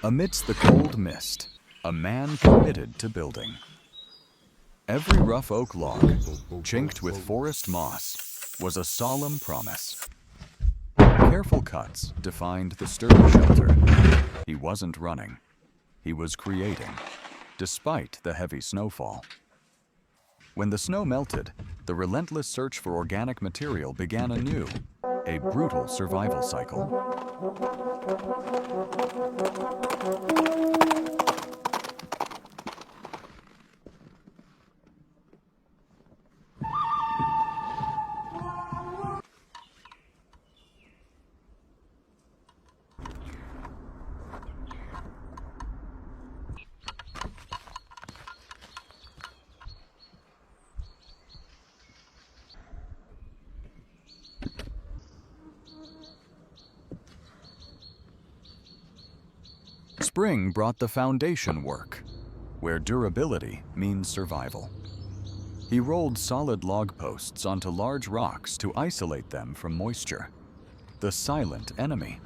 Amidst the cold mist, a man committed to building. Every rough oak log, chinked with forest moss, was a solemn promise. Careful cuts defined the sturdy shelter. He wasn't running. He was creating, despite the heavy snowfall. When the snow melted, the relentless search for organic material began anew, a brutal survival cycle. Spring brought the foundation work, where durability means survival. He rolled solid log posts onto large rocks to isolate them from moisture, the silent enemy.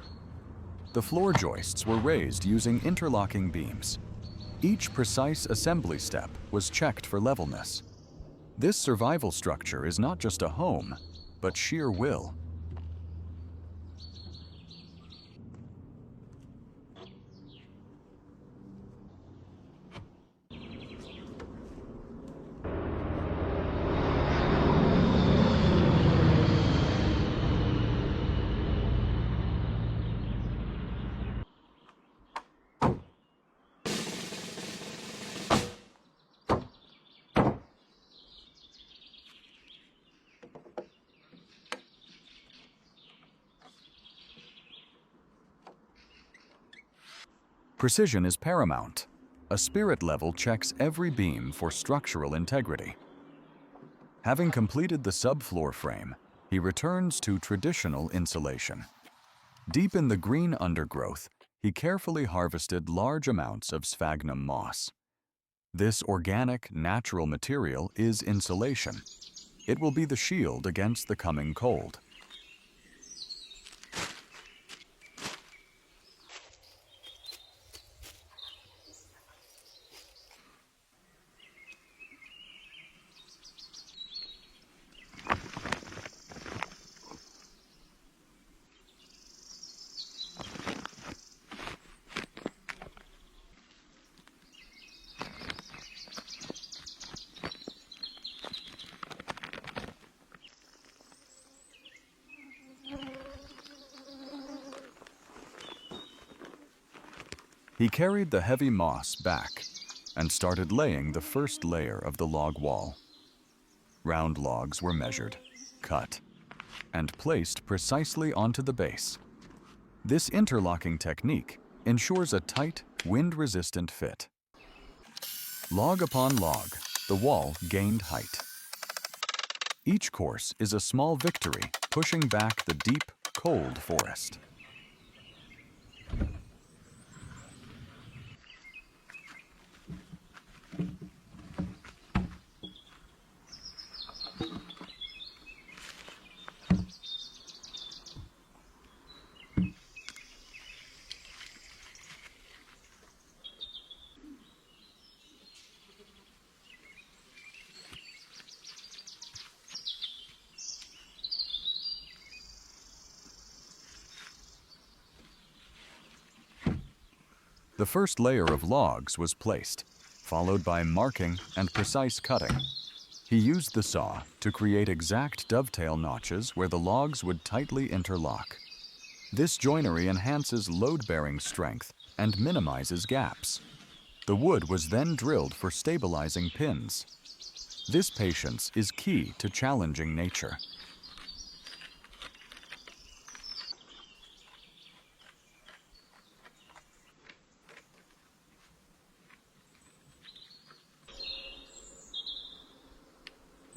The floor joists were raised using interlocking beams. Each precise assembly step was checked for levelness. This survival structure is not just a home, but sheer will. Precision is paramount. A spirit level checks every beam for structural integrity. Having completed the subfloor frame, he returns to traditional insulation. Deep in the green undergrowth, he carefully harvested large amounts of sphagnum moss. This organic, natural material is insulation. It will be the shield against the coming cold. He carried the heavy moss back and started laying the first layer of the log wall. Round logs were measured, cut, and placed precisely onto the base. This interlocking technique ensures a tight, wind-resistant fit. Log upon log, the wall gained height. Each course is a small victory, pushing back the deep, cold forest. The first layer of logs was placed, followed by marking and precise cutting. He used the saw to create exact dovetail notches where the logs would tightly interlock. This joinery enhances load-bearing strength and minimizes gaps. The wood was then drilled for stabilizing pins. This patience is key to challenging nature.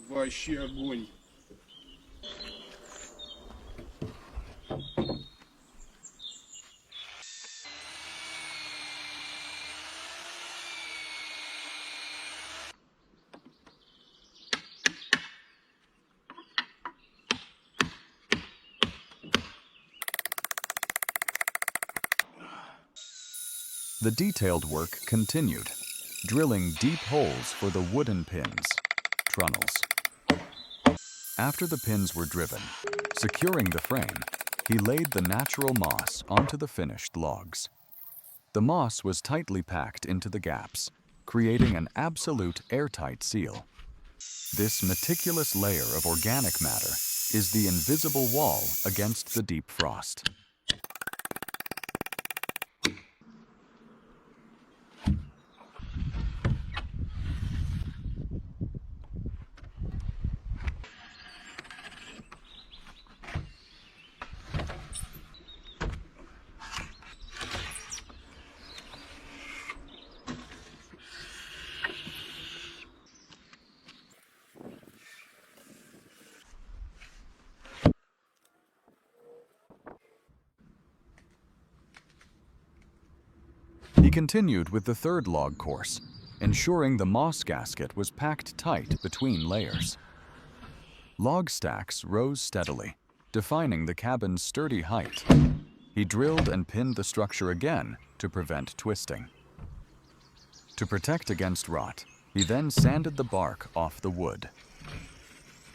Вообще огонь. The detailed work continued, drilling deep holes for the wooden pins, trunnels. After the pins were driven, securing the frame, he laid the natural moss onto the finished logs. The moss was tightly packed into the gaps, creating an absolute airtight seal. This meticulous layer of organic matter is the invisible wall against the deep frost. He continued with the third log course, ensuring the moss gasket was packed tight between layers. Log stacks rose steadily, defining the cabin's sturdy height. He drilled and pinned the structure again to prevent twisting. To protect against rot, he then sanded the bark off the wood.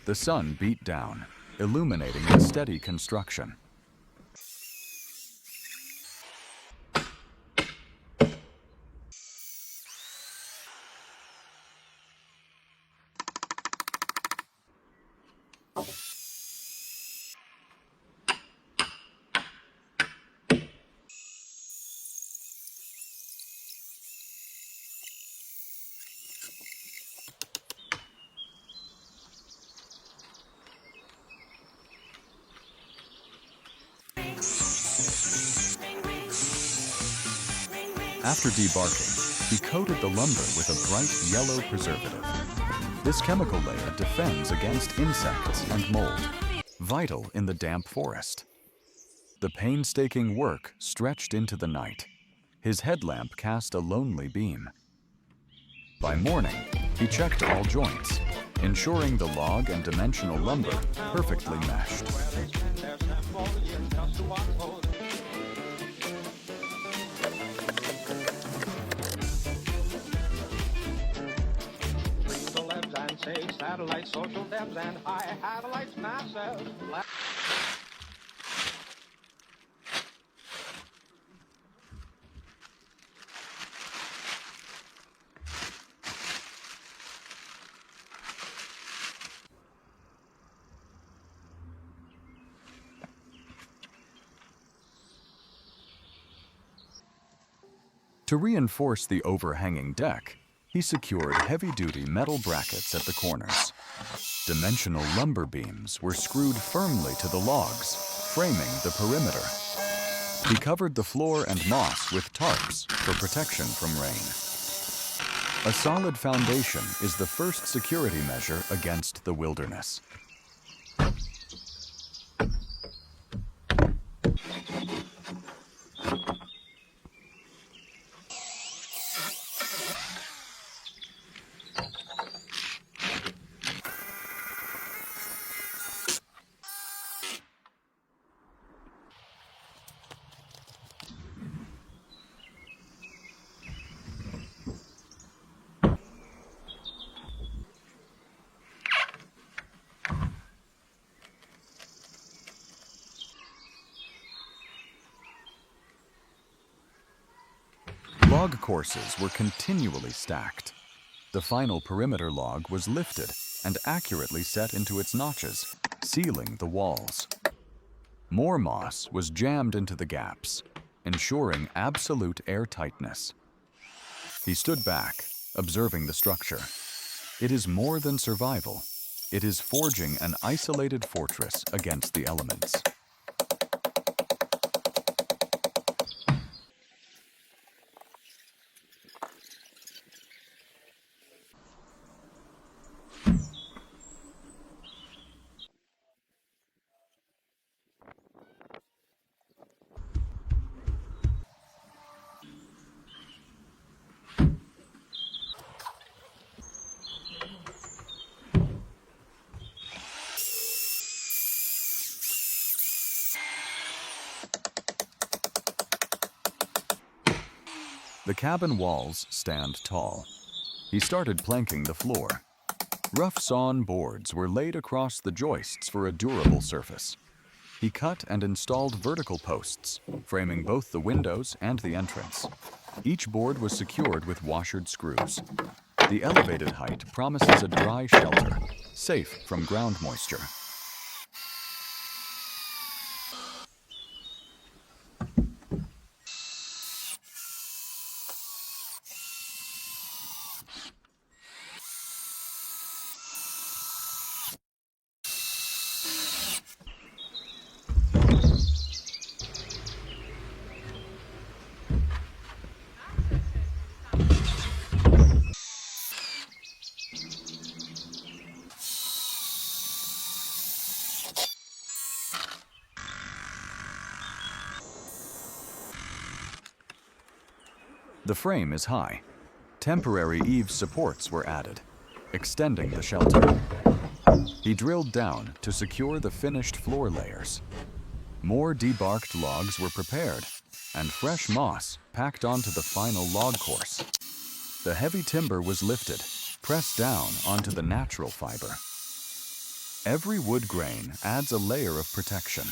The sun beat down, illuminating the steady construction. After debarking, he coated the lumber with a bright yellow preservative. This chemical layer defends against insects and mold, vital in the damp forest. The painstaking work stretched into the night. His headlamp cast a lonely beam. By morning, he checked all joints, ensuring the log and dimensional lumber perfectly meshed. Satellites, social debs, and high satellites, massive. To reinforce the overhanging deck, he secured heavy-duty metal brackets at the corners. Dimensional lumber beams were screwed firmly to the logs, framing the perimeter. He covered the floor and moss with tarps for protection from rain. A solid foundation is the first security measure against the wilderness. Log courses were continually stacked. The final perimeter log was lifted and accurately set into its notches, sealing the walls. More moss was jammed into the gaps, ensuring absolute airtightness. He stood back, observing the structure. It is more than survival. It is forging an isolated fortress against the elements. The cabin walls stand tall. He started planking the floor. Rough sawn boards were laid across the joists for a durable surface. He cut and installed vertical posts, framing both the windows and the entrance. Each board was secured with washered screws. The elevated height promises a dry shelter, safe from ground moisture. The frame is high. Temporary eave supports were added, extending the shelter. He drilled down to secure the finished floor layers. More debarked logs were prepared, and fresh moss packed onto the final log course. The heavy timber was lifted, pressed down onto the natural fiber. Every wood grain adds a layer of protection.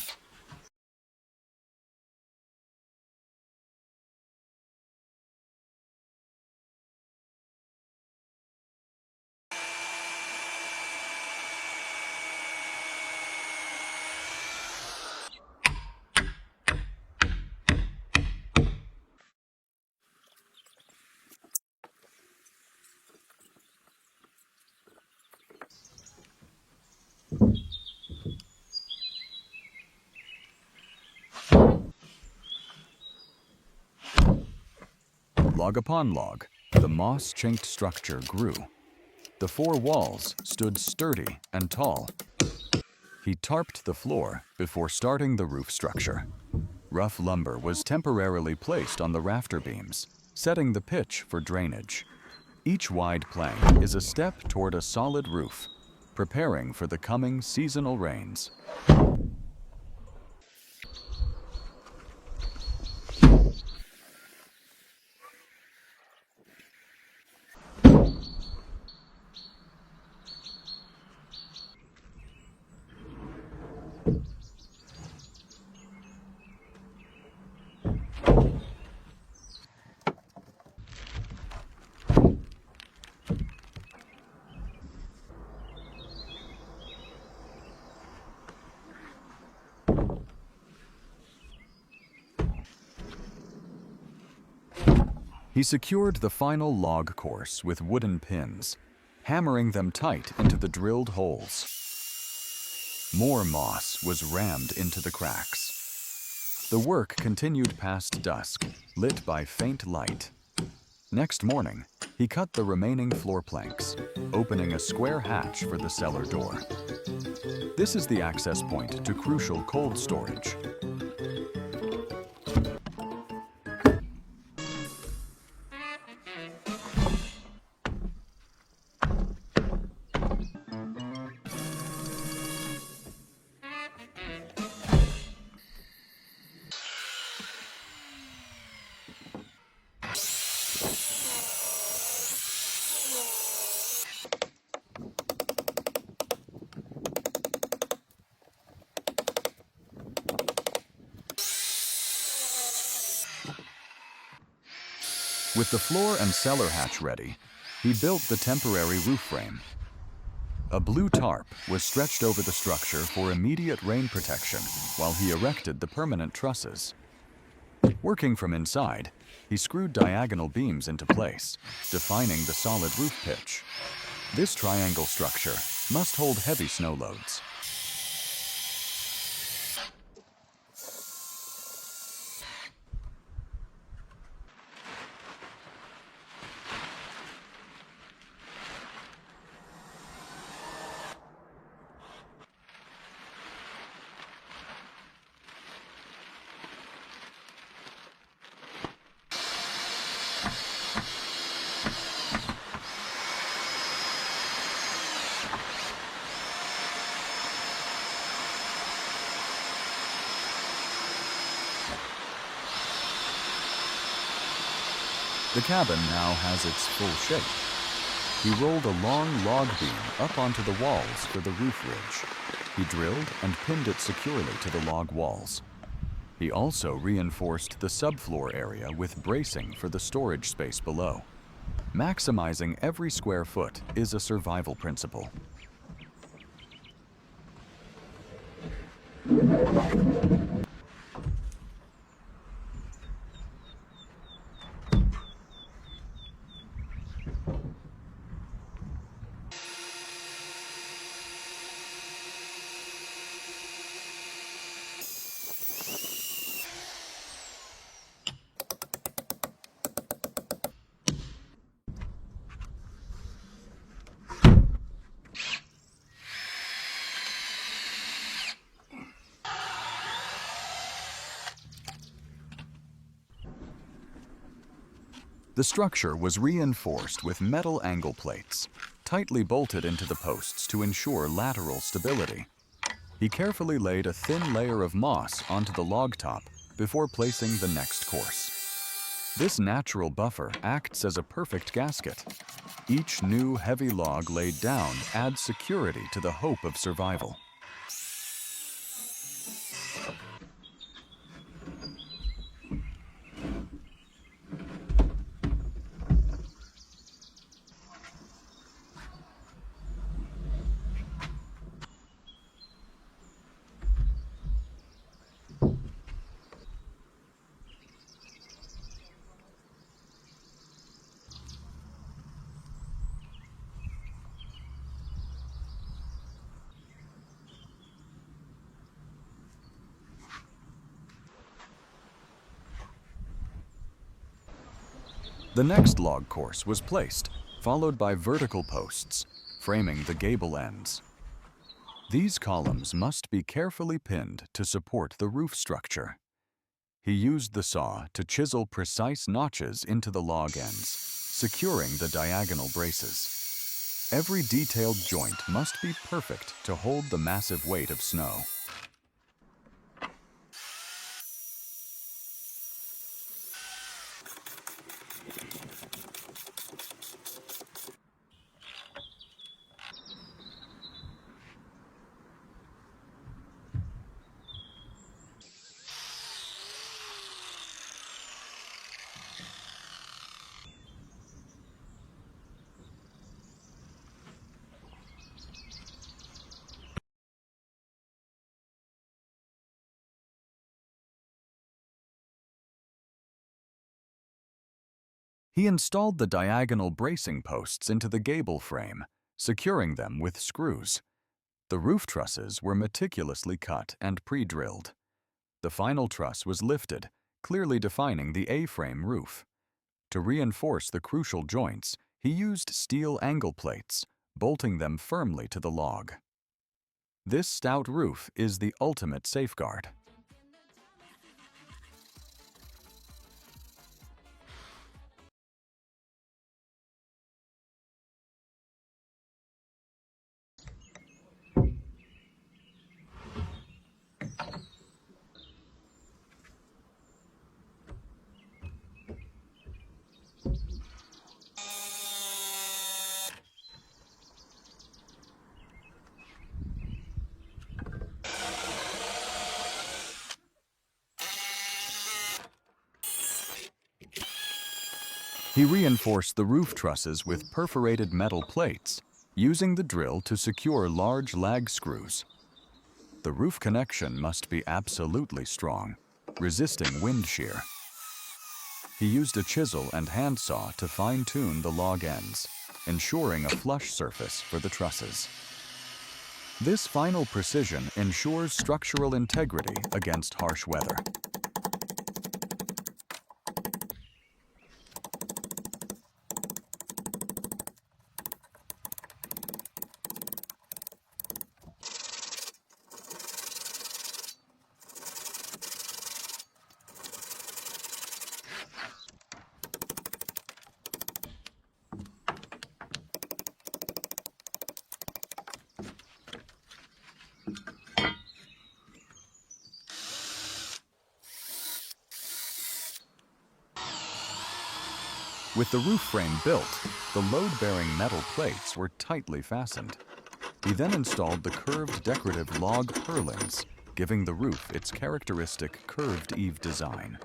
Log upon log, the moss-chinked structure grew. The four walls stood sturdy and tall. He tarped the floor before starting the roof structure. Rough lumber was temporarily placed on the rafter beams, setting the pitch for drainage. Each wide plank is a step toward a solid roof, preparing for the coming seasonal rains. He secured the final log course with wooden pins, hammering them tight into the drilled holes. More moss was rammed into the cracks. The work continued past dusk, lit by faint light. Next morning, he cut the remaining floor planks, opening a square hatch for the cellar door. This is the access point to crucial cold storage. With the floor and cellar hatch ready, he built the temporary roof frame. A blue tarp was stretched over the structure for immediate rain protection while he erected the permanent trusses. Working from inside, he screwed diagonal beams into place, defining the solid roof pitch. This triangle structure must hold heavy snow loads. The cabin now has its full shape. He rolled a long log beam up onto the walls for the roof ridge. He drilled and pinned it securely to the log walls. He also reinforced the subfloor area with bracing for the storage space below. Maximizing every square foot is a survival principle. The structure was reinforced with metal angle plates, tightly bolted into the posts to ensure lateral stability. He carefully laid a thin layer of moss onto the log top before placing the next course. This natural buffer acts as a perfect gasket. Each new heavy log laid down adds security to the hope of survival. The next log course was placed, followed by vertical posts, framing the gable ends. These columns must be carefully pinned to support the roof structure. He used the saw to chisel precise notches into the log ends, securing the diagonal braces. Every detailed joint must be perfect to hold the massive weight of snow. He installed the diagonal bracing posts into the gable frame, securing them with screws. The roof trusses were meticulously cut and pre-drilled. The final truss was lifted, clearly defining the A-frame roof. To reinforce the crucial joints, he used steel angle plates, bolting them firmly to the log. This stout roof is the ultimate safeguard. He reinforced the roof trusses with perforated metal plates, using the drill to secure large lag screws. The roof connection must be absolutely strong, resisting wind shear. He used a chisel and handsaw to fine-tune the log ends, ensuring a flush surface for the trusses. This final precision ensures structural integrity against harsh weather. With the roof frame built, the load-bearing metal plates were tightly fastened. He then installed the curved decorative log purlins, giving the roof its characteristic curved eave design.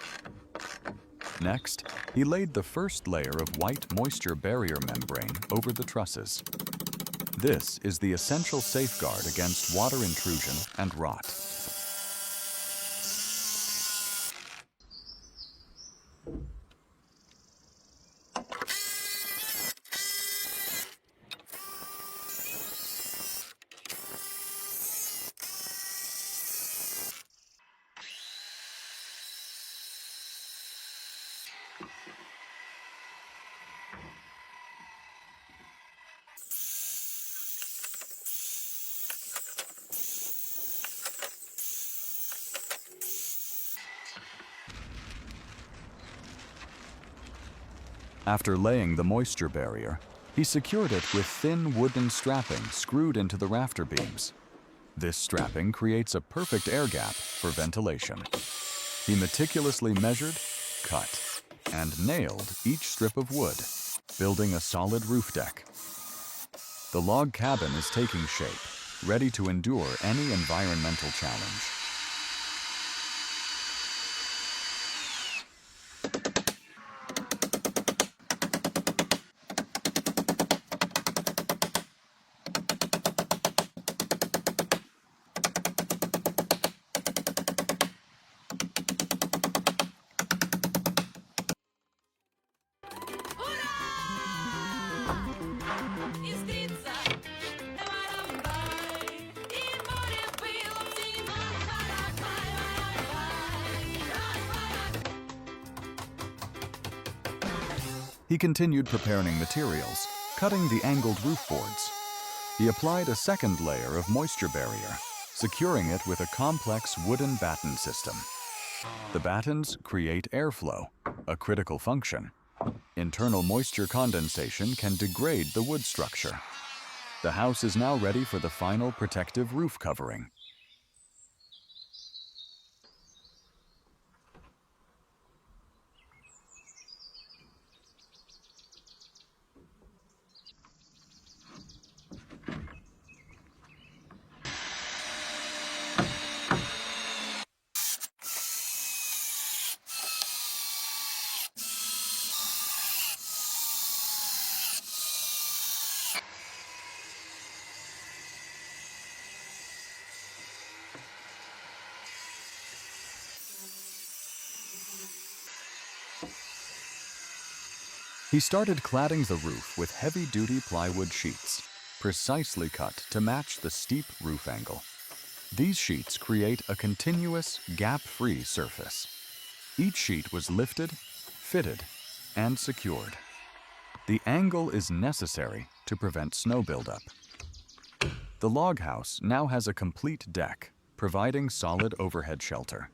Next, he laid the first layer of white moisture barrier membrane over the trusses. This is the essential safeguard against water intrusion and rot. After laying the moisture barrier, he secured it with thin wooden strapping screwed into the rafter beams. This strapping creates a perfect air gap for ventilation. He meticulously measured, cut, and nailed each strip of wood, building a solid roof deck. The log cabin is taking shape, ready to endure any environmental challenge. He continued preparing materials, cutting the angled roof boards. He applied a second layer of moisture barrier, securing it with a complex wooden batten system. The battens create airflow, a critical function. Internal moisture condensation can degrade the wood structure. The house is now ready for the final protective roof covering. He started cladding the roof with heavy-duty plywood sheets, precisely cut to match the steep roof angle. These sheets create a continuous, gap-free surface. Each sheet was lifted, fitted, and secured. The angle is necessary to prevent snow buildup. The log house now has a complete deck, providing solid overhead shelter.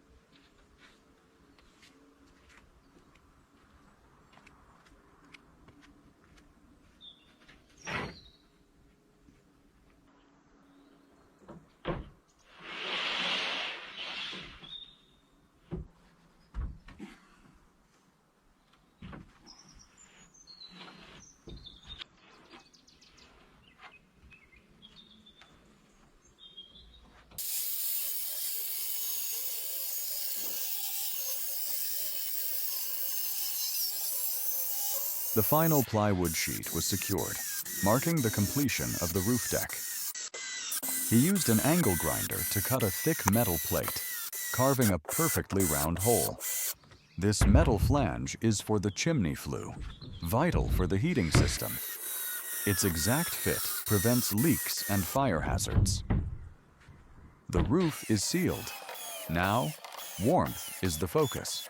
The final plywood sheet was secured, marking the completion of the roof deck. He used an angle grinder to cut a thick metal plate, carving a perfectly round hole. This metal flange is for the chimney flue, vital for the heating system. Its exact fit prevents leaks and fire hazards. The roof is sealed. Now, warmth is the focus.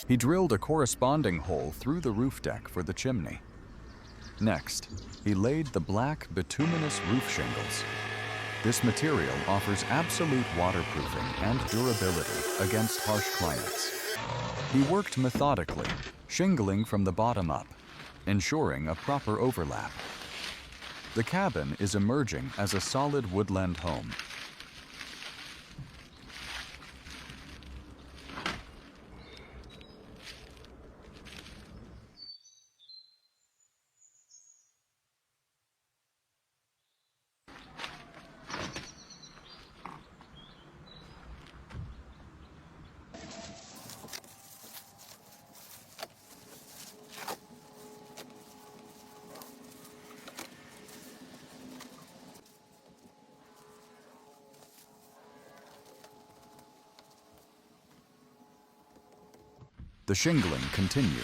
He drilled a corresponding hole through the roof deck for the chimney. Next, he laid the black bituminous roof shingles. This material offers absolute waterproofing and durability against harsh climates. He worked methodically, shingling from the bottom up, ensuring a proper overlap. The cabin is emerging as a solid woodland home. The shingling continued.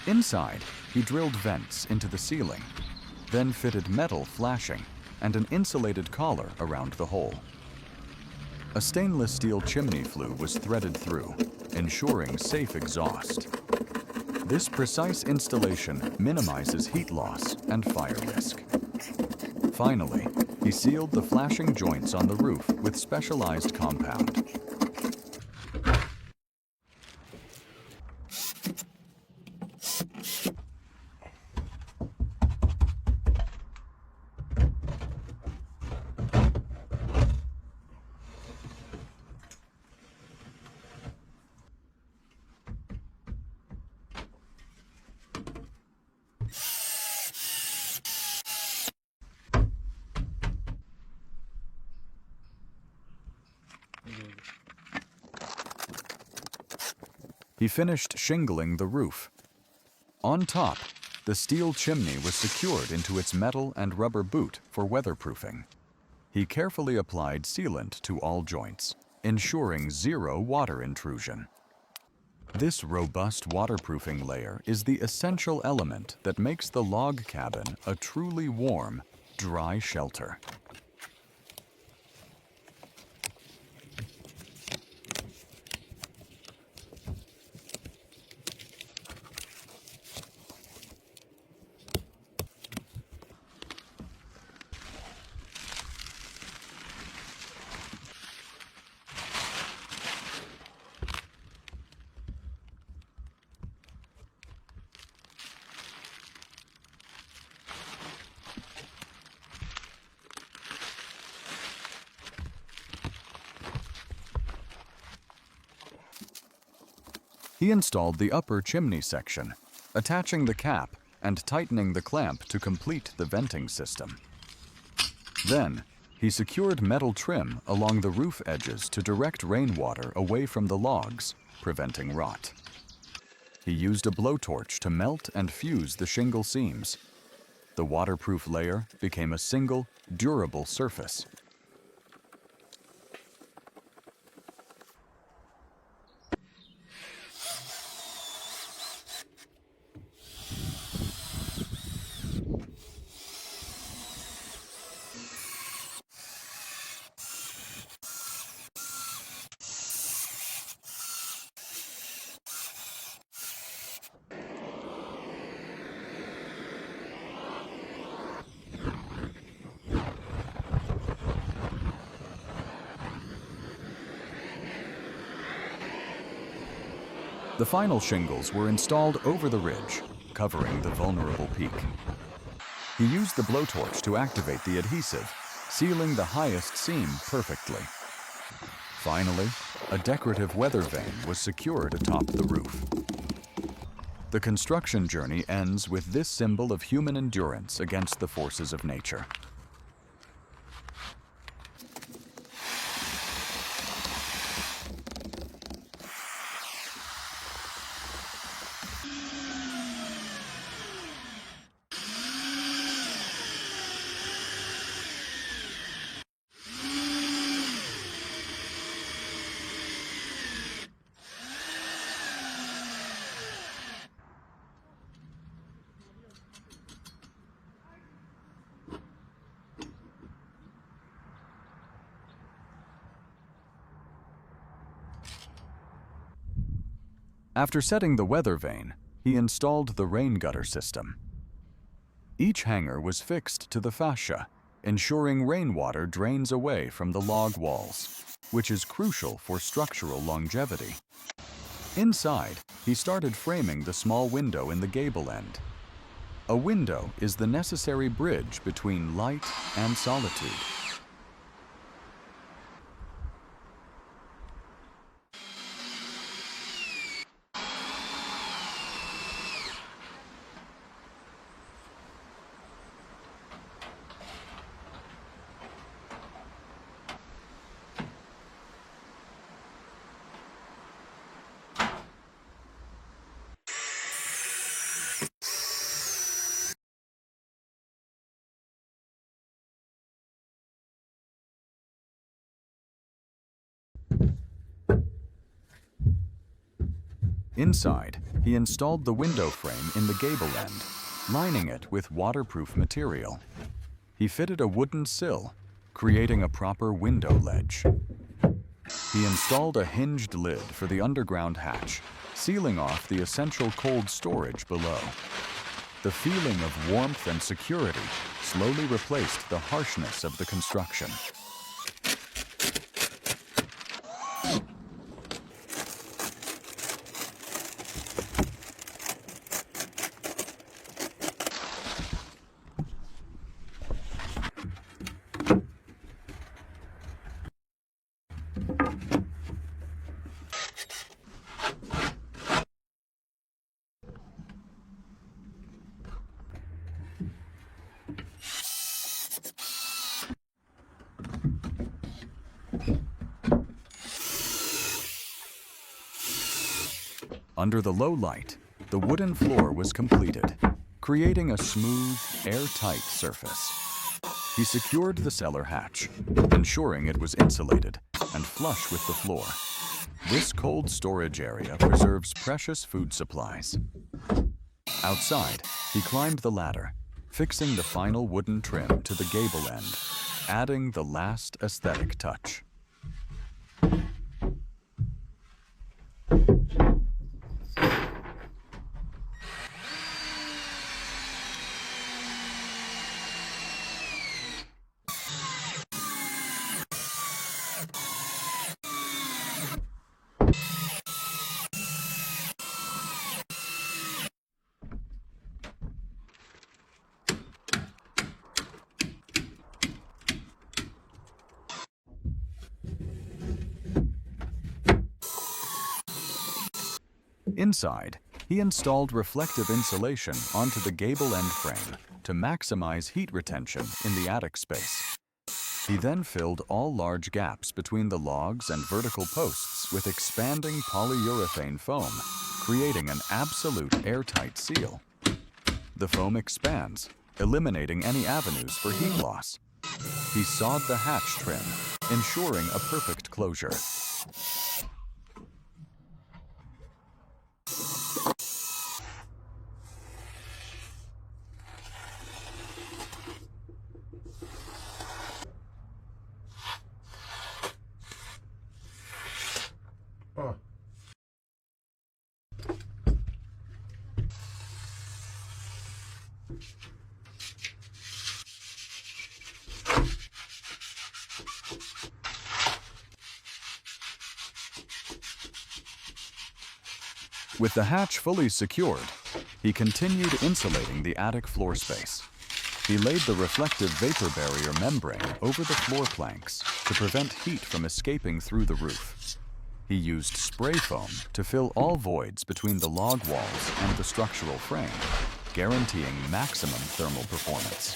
Inside, he drilled vents into the ceiling, then fitted metal flashing and an insulated collar around the hole. A stainless steel chimney flue was threaded through, ensuring safe exhaust. This precise installation minimizes heat loss and fire risk. Finally, he sealed the flashing joints on the roof with specialized compound. He finished shingling the roof. On top, the steel chimney was secured into its metal and rubber boot for weatherproofing. He carefully applied sealant to all joints, ensuring zero water intrusion. This robust waterproofing layer is the essential element that makes the log cabin a truly warm, dry shelter. He installed the upper chimney section, attaching the cap and tightening the clamp to complete the venting system. Then, he secured metal trim along the roof edges to direct rainwater away from the logs, preventing rot. He used a blowtorch to melt and fuse the shingle seams. The waterproof layer became a single, durable surface. The final shingles were installed over the ridge, covering the vulnerable peak. He used the blowtorch to activate the adhesive, sealing the highest seam perfectly. Finally, a decorative weather vane was secured atop the roof. The construction journey ends with this symbol of human endurance against the forces of nature. After setting the weather vane, he installed the rain gutter system. Each hanger was fixed to the fascia, ensuring rainwater drains away from the log walls, which is crucial for structural longevity. Inside, he started framing the small window in the gable end. A window is the necessary bridge between light and solitude. Inside, he installed the window frame in the gable end, lining it with waterproof material. He fitted a wooden sill, creating a proper window ledge. He installed a hinged lid for the underground hatch, sealing off the essential cold storage below. The feeling of warmth and security slowly replaced the harshness of the construction. Under the low light, the wooden floor was completed, creating a smooth, airtight surface. He secured the cellar hatch, ensuring it was insulated and flush with the floor. This cold storage area preserves precious food supplies. Outside, he climbed the ladder, fixing the final wooden trim to the gable end, adding the last aesthetic touch. Inside, he installed reflective insulation onto the gable end frame to maximize heat retention in the attic space. He then filled all large gaps between the logs and vertical posts with expanding polyurethane foam, creating an absolute airtight seal. The foam expands, eliminating any avenues for heat loss. He sawed the hatch trim, ensuring a perfect closure. Oh. With the hatch fully secured, he continued insulating the attic floor space. He laid the reflective vapor barrier membrane over the floor planks to prevent heat from escaping through the roof. He used spray foam to fill all voids between the log walls and the structural frame, guaranteeing maximum thermal performance.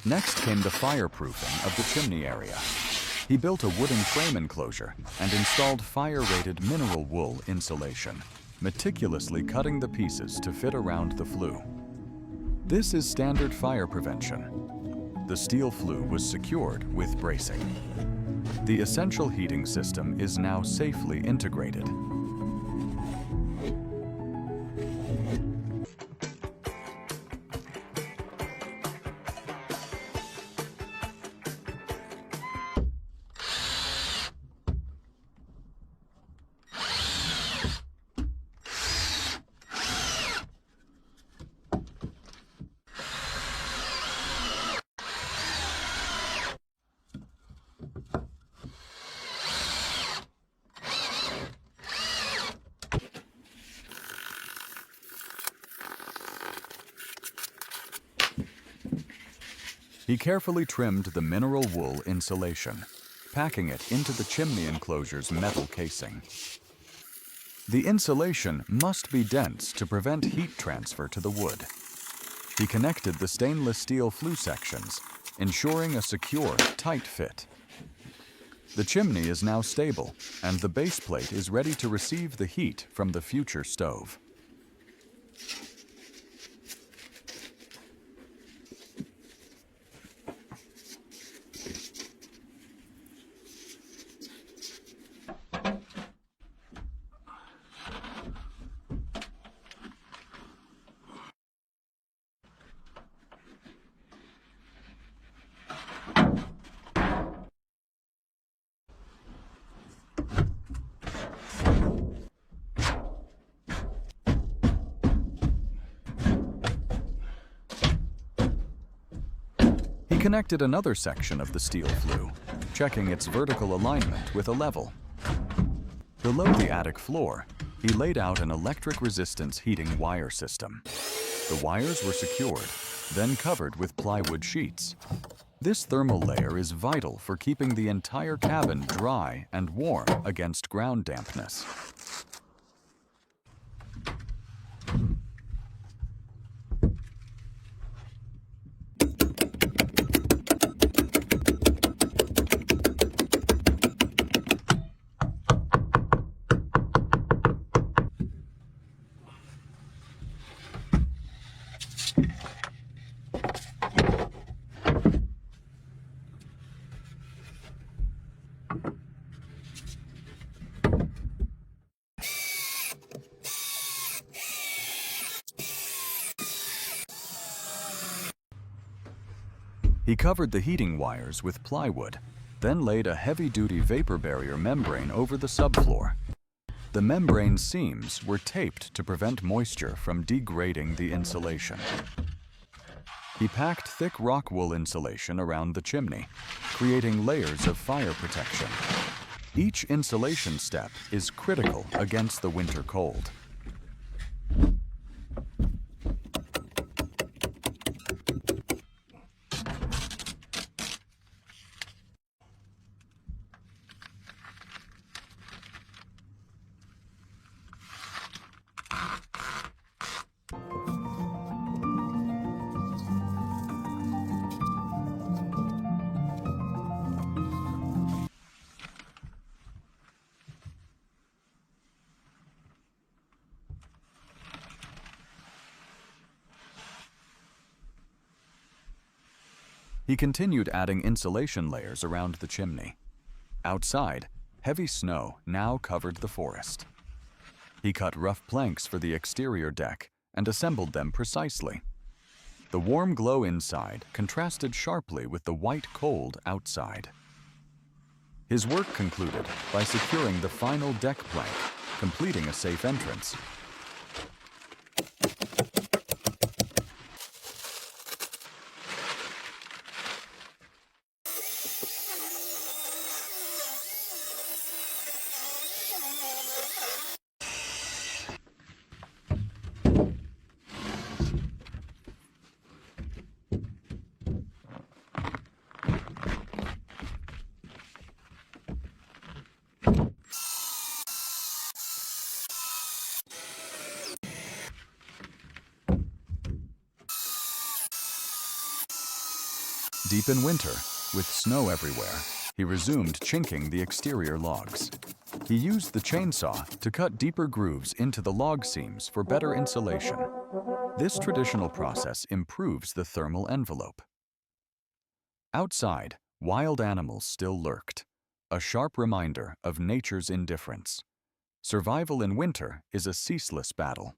Next came the fireproofing of the chimney area. He built a wooden frame enclosure and installed fire-rated mineral wool insulation, meticulously cutting the pieces to fit around the flue. This is standard fire prevention. The steel flue was secured with bracing. The essential heating system is now safely integrated. He carefully trimmed the mineral wool insulation, packing it into the chimney enclosure's metal casing. The insulation must be dense to prevent heat transfer to the wood. He connected the stainless steel flue sections, ensuring a secure, tight fit. The chimney is now stable, and the base plate is ready to receive the heat from the future stove. He connected another section of the steel flue, checking its vertical alignment with a level. Below the attic floor, he laid out an electric resistance heating wire system. The wires were secured, then covered with plywood sheets. This thermal layer is vital for keeping the entire cabin dry and warm against ground dampness. He covered the heating wires with plywood, then laid a heavy-duty vapor barrier membrane over the subfloor. The membrane seams were taped to prevent moisture from degrading the insulation. He packed thick rock wool insulation around the chimney, creating layers of fire protection. Each insulation step is critical against the winter cold. He continued adding insulation layers around the chimney. Outside, heavy snow now covered the forest. He cut rough planks for the exterior deck and assembled them precisely. The warm glow inside contrasted sharply with the white cold outside. His work concluded by securing the final deck plank, completing a safe entrance. Deep in winter, with snow everywhere, he resumed chinking the exterior logs. He used the chainsaw to cut deeper grooves into the log seams for better insulation. This traditional process improves the thermal envelope. Outside, wild animals still lurked, a sharp reminder of nature's indifference. Survival in winter is a ceaseless battle.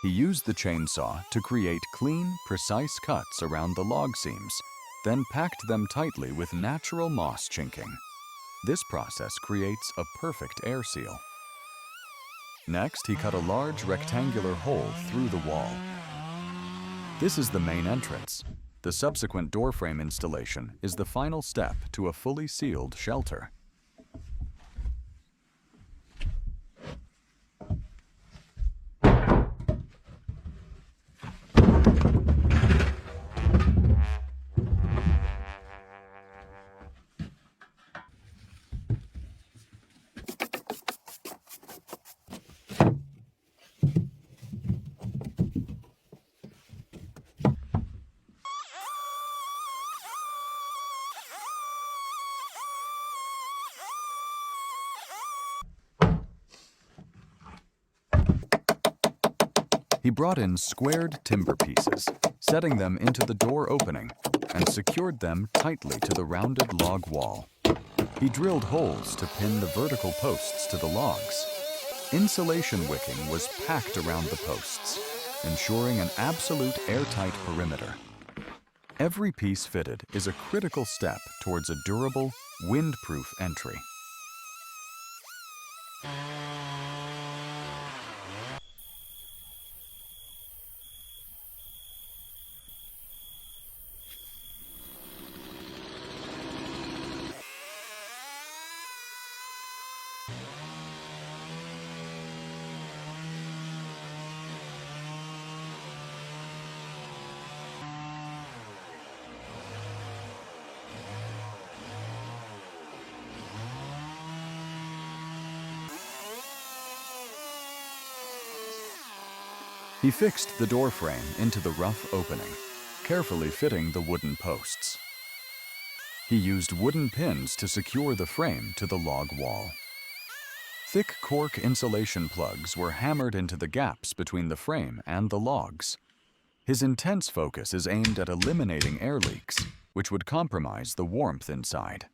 He used the chainsaw to create clean, precise cuts around the log seams, then packed them tightly with natural moss chinking. This process creates a perfect air seal. Next, he cut a large rectangular hole through the wall. This is the main entrance. The subsequent doorframe installation is the final step to a fully sealed shelter. He brought in squared timber pieces, setting them into the door opening, and secured them tightly to the rounded log wall. He drilled holes to pin the vertical posts to the logs. Insulation wicking was packed around the posts, ensuring an absolute airtight perimeter. Every piece fitted is a critical step towards a durable, wind-proof entry. He fixed the door frame into the rough opening, carefully fitting the wooden posts. He used wooden pins to secure the frame to the log wall. Thick cork insulation plugs were hammered into the gaps between the frame and the logs. His intense focus is aimed at eliminating air leaks, which would compromise the warmth inside.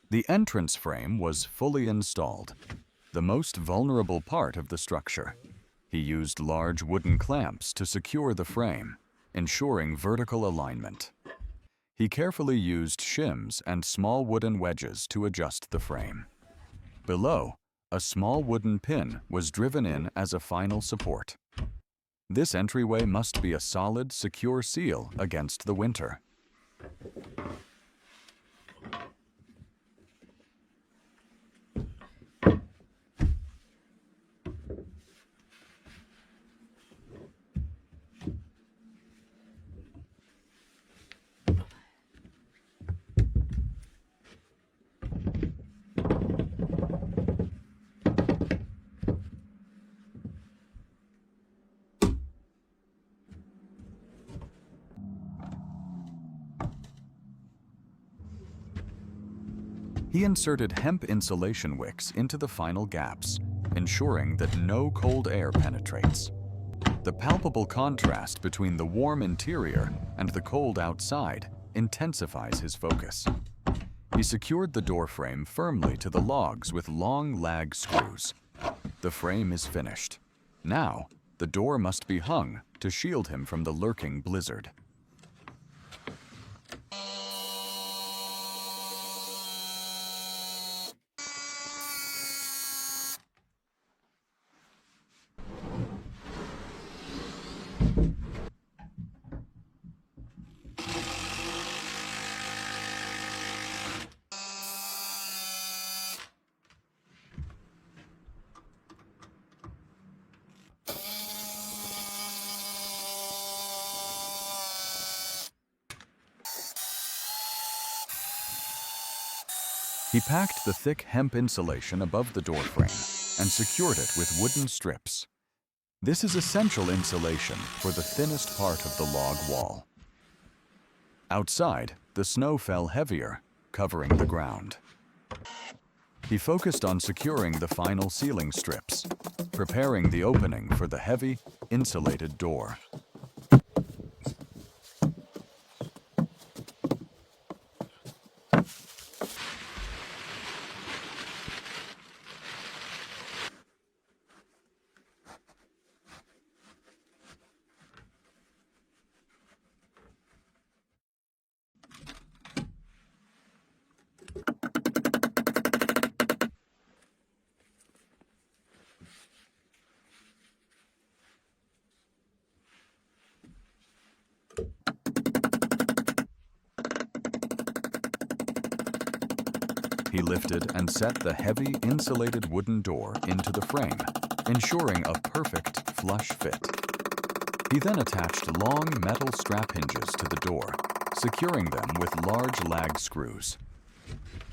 The entrance frame was fully installed, the most vulnerable part of the structure. He used large wooden clamps to secure the frame, ensuring vertical alignment. He carefully used shims and small wooden wedges to adjust the frame. Below, a small wooden pin was driven in as a final support. This entryway must be a solid, secure seal against the winter. He inserted hemp insulation wicks into the final gaps, ensuring that no cold air penetrates. The palpable contrast between the warm interior and the cold outside intensifies his focus. He secured the door frame firmly to the logs with long lag screws. The frame is finished. Now, the door must be hung to shield him from the lurking blizzard. He packed the thick hemp insulation above the doorframe and secured it with wooden strips. This is essential insulation for the thinnest part of the log wall. Outside, the snow fell heavier, covering the ground. He focused on securing the final ceiling strips, preparing the opening for the heavy, insulated door. He lifted and set the heavy, insulated wooden door into the frame, ensuring a perfect flush fit. He then attached long metal strap hinges to the door, securing them with large lag screws.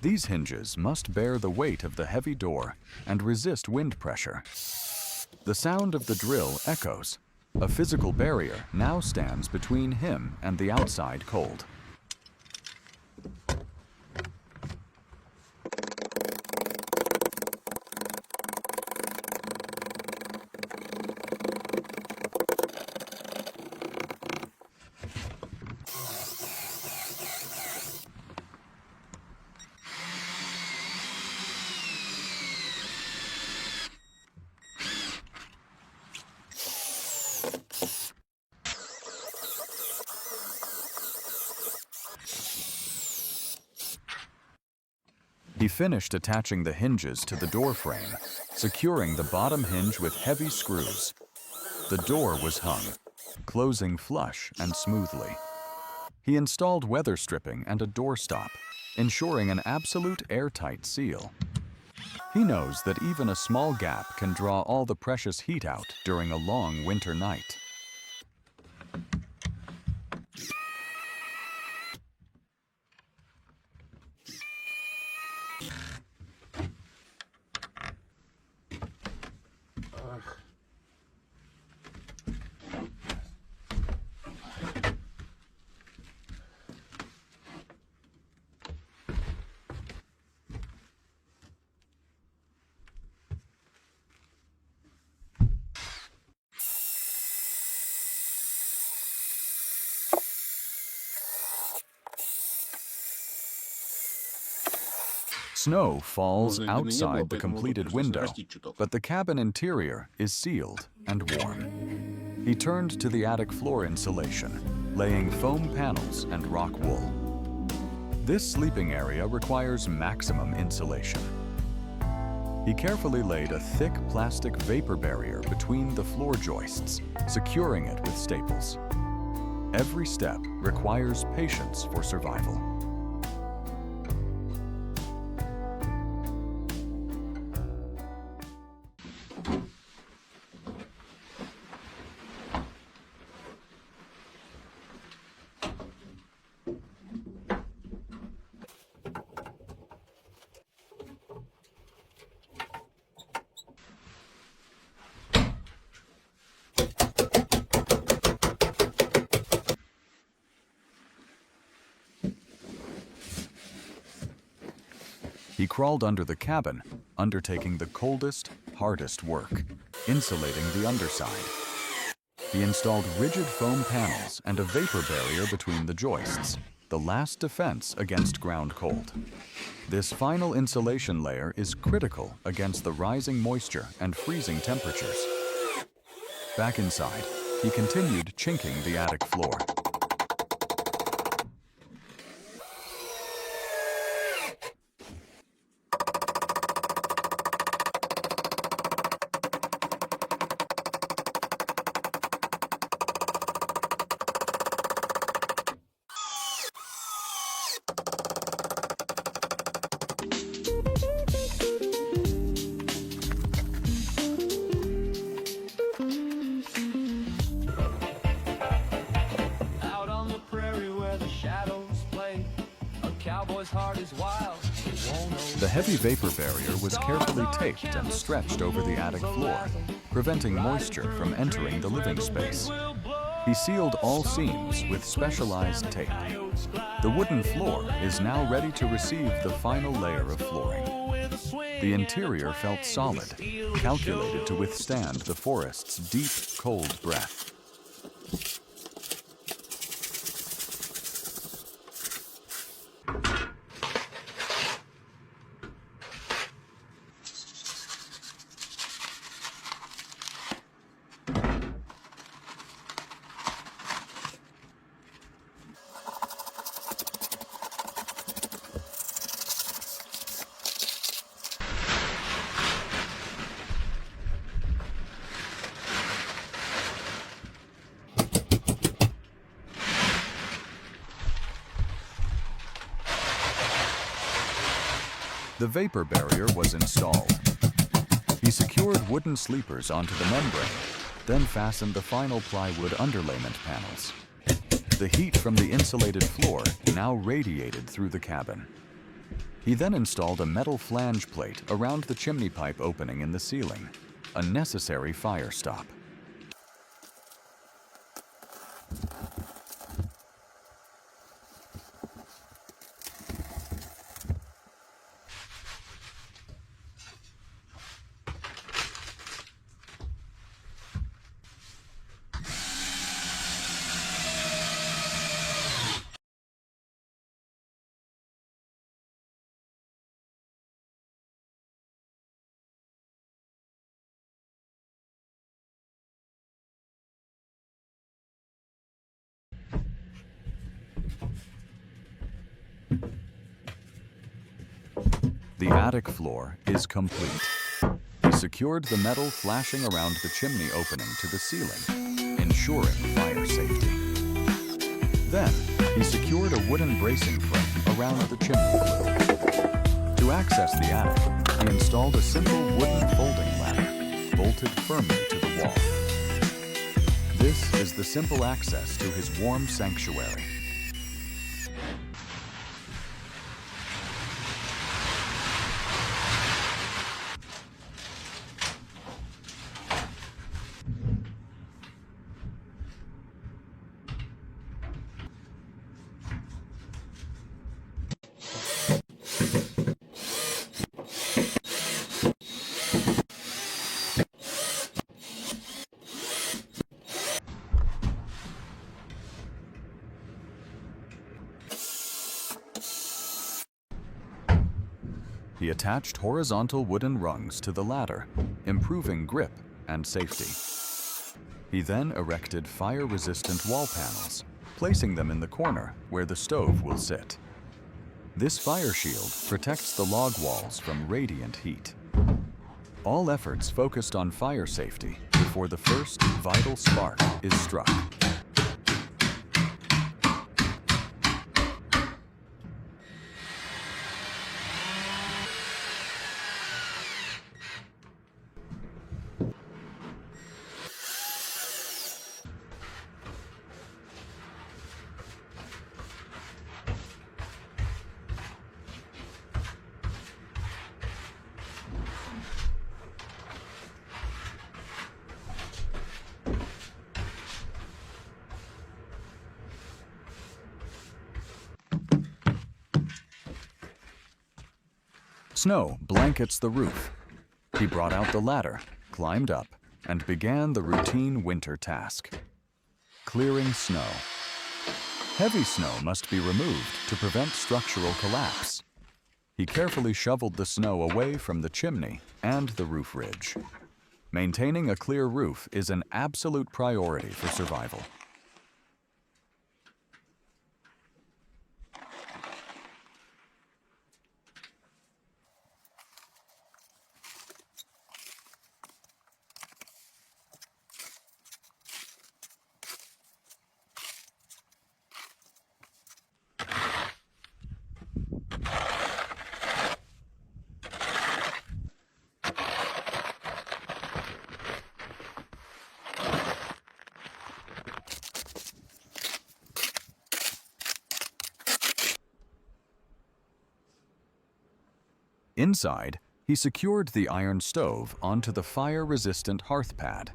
These hinges must bear the weight of the heavy door and resist wind pressure. The sound of the drill echoes. A physical barrier now stands between him and the outside cold. He finished attaching the hinges to the door frame, securing the bottom hinge with heavy screws. The door was hung, closing flush and smoothly. He installed weather stripping and a doorstop, ensuring an absolute airtight seal. He knows that even a small gap can draw all the precious heat out during a long winter night. Snow falls outside the completed window, but the cabin interior is sealed and warm. He turned to the attic floor insulation, laying foam panels and rock wool. This sleeping area requires maximum insulation. He carefully laid a thick plastic vapor barrier between the floor joists, securing it with staples. Every step requires patience for survival. He crawled under the cabin, undertaking the coldest, hardest work, insulating the underside. He installed rigid foam panels and a vapor barrier between the joists, the last defense against ground cold. This final insulation layer is critical against the rising moisture and freezing temperatures. Back inside, he continued chinking the attic floor. Out on the prairie where the shadows play, a cowboy's heart is wild, it won't know. The heavy vapor barrier was carefully taped and stretched over the attic floor, preventing moisture from entering the living space. He sealed all seams with specialized tape. The wooden floor is now ready to receive the final layer of flooring. The interior felt solid, calculated to withstand the forest's deep, cold breath. The vapor barrier was installed. He secured wooden sleepers onto the membrane, then fastened the final plywood underlayment panels. The heat from the insulated floor now radiated through the cabin. He then installed a metal flange plate around the chimney pipe opening in the ceiling, a necessary fire stop. The attic floor is complete. He secured the metal flashing around the chimney opening to the ceiling, ensuring fire safety. Then, he secured a wooden bracing frame around the chimney flue. To access the attic, he installed a simple wooden folding ladder, bolted firmly to the wall. This is the simple access to his warm sanctuary. He attached horizontal wooden rungs to the ladder, improving grip and safety. He then erected fire-resistant wall panels, placing them in the corner where the stove will sit. This fire shield protects the log walls from radiant heat. All efforts focused on fire safety before the first vital spark is struck. Snow blankets the roof. He brought out the ladder, climbed up, and began the routine winter task: clearing snow. Heavy snow must be removed to prevent structural collapse. He carefully shoveled the snow away from the chimney and the roof ridge. Maintaining a clear roof is an absolute priority for survival. Inside, he secured the iron stove onto the fire-resistant hearth pad.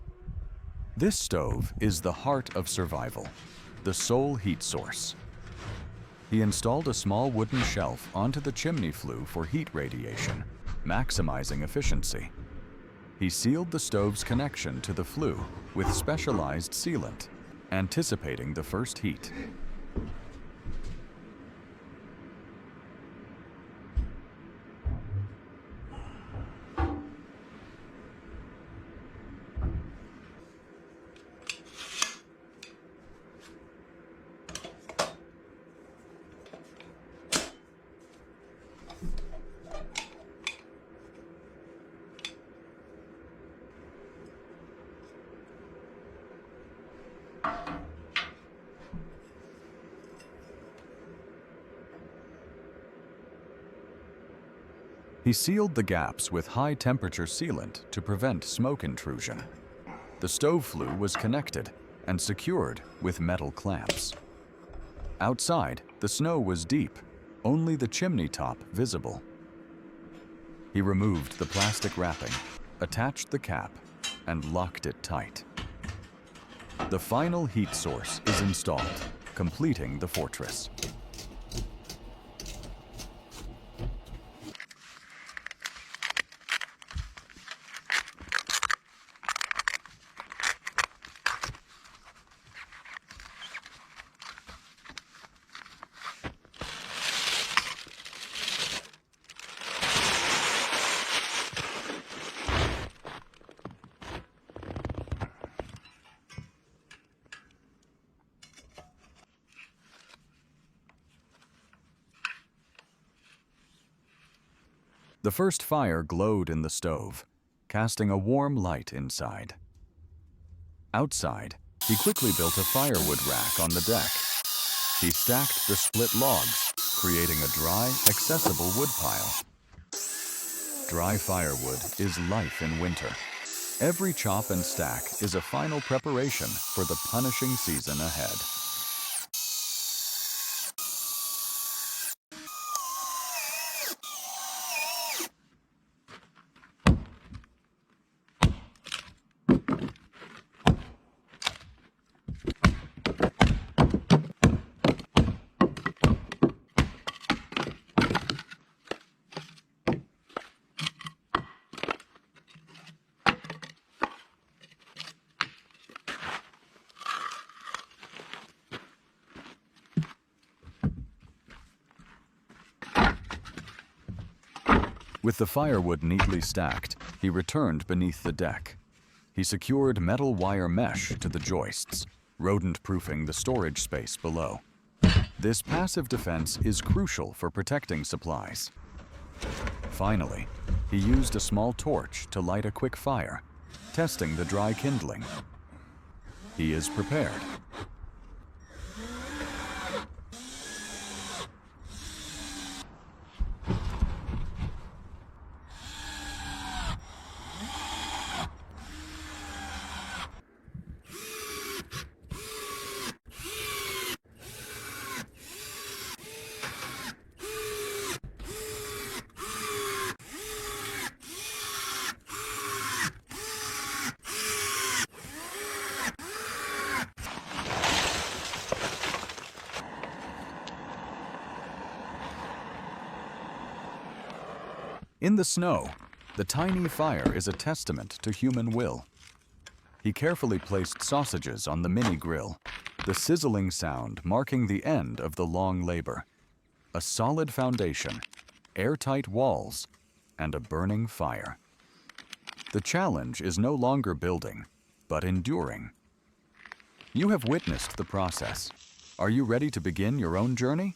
This stove is the heart of survival, the sole heat source. He installed a small wooden shelf onto the chimney flue for heat radiation, maximizing efficiency. He sealed the stove's connection to the flue with specialized sealant, anticipating the first heat. He sealed the gaps with high-temperature sealant to prevent smoke intrusion. The stove flue was connected and secured with metal clamps. Outside, the snow was deep, only the chimney top visible. He removed the plastic wrapping, attached the cap, and locked it tight. The final heat source is installed, completing the fortress. The first fire glowed in the stove, casting a warm light inside. Outside, he quickly built a firewood rack on the deck. He stacked the split logs, creating a dry, accessible woodpile. Dry firewood is life in winter. Every chop and stack is a final preparation for the punishing season ahead. With the firewood neatly stacked, he returned beneath the deck. He secured metal wire mesh to the joists, rodent-proofing the storage space below. This passive defense is crucial for protecting supplies. Finally, he used a small torch to light a quick fire, testing the dry kindling. He is prepared. In the snow, the tiny fire is a testament to human will. He carefully placed sausages on the mini grill, the sizzling sound marking the end of the long labor. A solid foundation, airtight walls, and a burning fire. The challenge is no longer building, but enduring. You have witnessed the process. Are you ready to begin your own journey?